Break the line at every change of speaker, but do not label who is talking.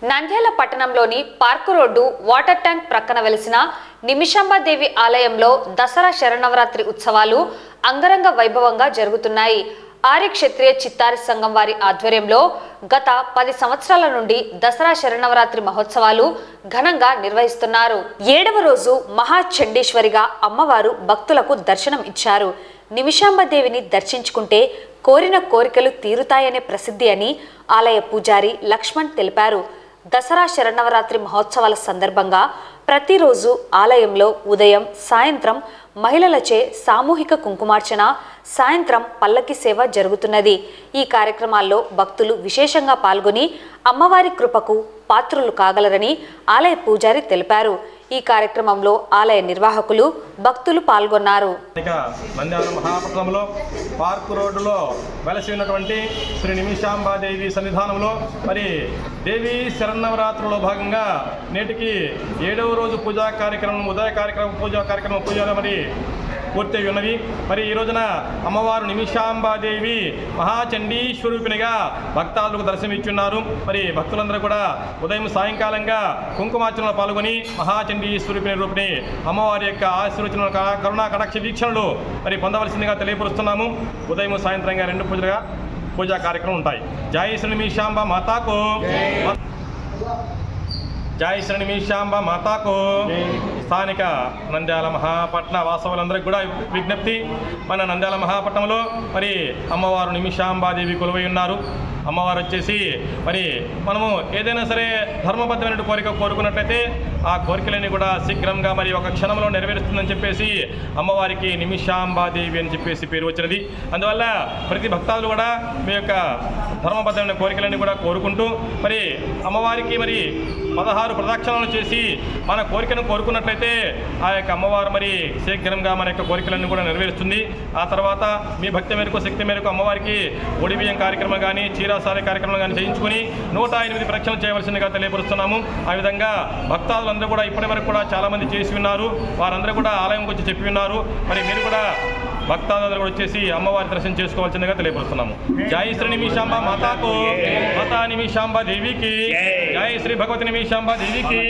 నంద్యాల పట్టణంలోని park road water tank ప్రక్కన వెలిసిన నిమిషాంబాదేవి ఆలయంలో దసరా శరన్నవరాత్రి ఉత్సవాలు అంగరంగ వైభవంగా జరుగుతున్నాయి. ఆర్య క్షత్రియ చిత్తారి సంఘం వారి ఆధ్వర్యంలో గత 10 సంవత్సరాల నుండి దసరా శరన్నవరాత్రి మహోత్సవాలు ఘనంగా నిర్వహిస్తున్నారు. 7వ రోజు మహాచండీశ్వరిగా అమ్మవారు భక్తులకు దర్శనం ఇచ్చారు. నిమిషాంబాదేవిని దర్శించుకుంటే కోరిన కోరికలు తీరుతాయనే ప్రసిద్ధి అని ఆలయ పూజారి లక్ష్మణ్ తెలిపారు. దసరా శరన్నవరాత్రి మహోత్సవాల సందర్భంగా ప్రతిరోజు ఆలయంలో ఉదయం సాయంత్రం మహిళలచే సామూహిక కుంకుమార్చన, సాయంత్రం పల్లకి సేవ జరుగుతున్నది. ఈ కార్యక్రమాల్లో భక్తులు విశేషంగా పాల్గొని అమ్మవారి కృపకు పాత్రులు కాగలరని ఆలయ పూజారి తెలిపారు. ఈ కార్యక్రమంలో ఆలయ నిర్వాహకులు, భక్తులు పాల్గొన్నారు.
నంద్యాల మహాపట్నంలో పార్కు రోడ్డులో వెలసి ఉన్నటువంటి శ్రీ నిమిషాంబాదేవి సన్నిధానంలో మరి దేవి శరన్నవరాత్రులో భాగంగా నేటికి 7వ రోజు పూజా కార్యక్రమం, ఉదయ కార్యక్రమం, పూజలు మరి పూర్తి ఉన్నవి. మరి ఈ రోజున అమ్మవారు నిమిషాంబాదేవి మహాచండీశ్వరూపిణిగా భక్తాదులకు దర్శనమిచ్చున్నారు. మరి భక్తులందరూ కూడా ఉదయం సాయంకాలంగా కుంకుమార్చనలో పాల్గొని మహాచండీశ్వరూపిణి రూపిణి అమ్మవారి యొక్క ఆశీర్వచన కరుణా కటాక్ష వీక్షణలు మరి పొందవలసిందిగా తెలియపరుస్తున్నాము. ఉదయం సాయంత్రంగా 2 పూజా కార్యక్రమం ఉంటాయి. జై శ్రీ నిమిషాంబ మాతాకు, జై శ్రీ నిమిషాంబ మాతాకు. స్థానిక నంద్యాల మహాపట్న వాసవులందరికీ కూడా విజ్ఞప్తి, మన నంద్యాల మహాపట్నంలో మరి అమ్మవారు నిమిషాంబాదేవి కొలువై ఉన్నారు. అమ్మవారు వచ్చేసి మరి మనము ఏదైనా సరే ధర్మబద్ధమైన కోరిక కోరుకున్నట్లయితే ఆ కోరికలన్నీ కూడా శీఘ్రంగా మరి ఒక క్షణంలో నెరవేరుస్తుందని చెప్పేసి అమ్మవారికి నిమిషాంబాదేవి అని చెప్పేసి పేరు వచ్చినది. అందువల్ల ప్రతి భక్తాదులు కూడా మీ యొక్క ధర్మబద్ధమైన కోరికలన్నీ కూడా కోరుకుంటూ మరి అమ్మవారికి మరి 16 ప్రదక్షిణలు చేసి మన కోరికను కోరుకున్నట్లయితే ఆ యొక్క అమ్మవారు మరి శీఘ్రంగా మన యొక్క కోరికలన్నీ కూడా నెరవేరుస్తుంది. ఆ తర్వాత మీ భక్తి మేరకు, శక్తి మేరకు అమ్మవారికి ఒడిబియ్యం కార్యక్రమం కానీ, చీరాసారి కార్యక్రమం కానీ చేయించుకుని 108 ప్రదక్షిణలు చేయవలసిందిగా తెలియపరుస్తున్నాము. ఆ విధంగా భక్తాదులందరూ కూడా ఇప్పటి వరకు కూడా చాలామంది చేసి ఉన్నారు. వారందరూ కూడా ఆలయంకి వచ్చి చెప్పి ఉన్నారు. మరి మీరు కూడా భక్తాదులందరూ కూడా వచ్చేసి అమ్మవారి దర్శనం చేసుకోవాల్సిందిగా తెలియపరుస్తున్నాము. జై శ్రీ నిమిషాంబ మాతాకు, మాతా నిమిషాంబ దేవికి, జై శ్రీ భగవతి నిమిషాంబ దేవికి.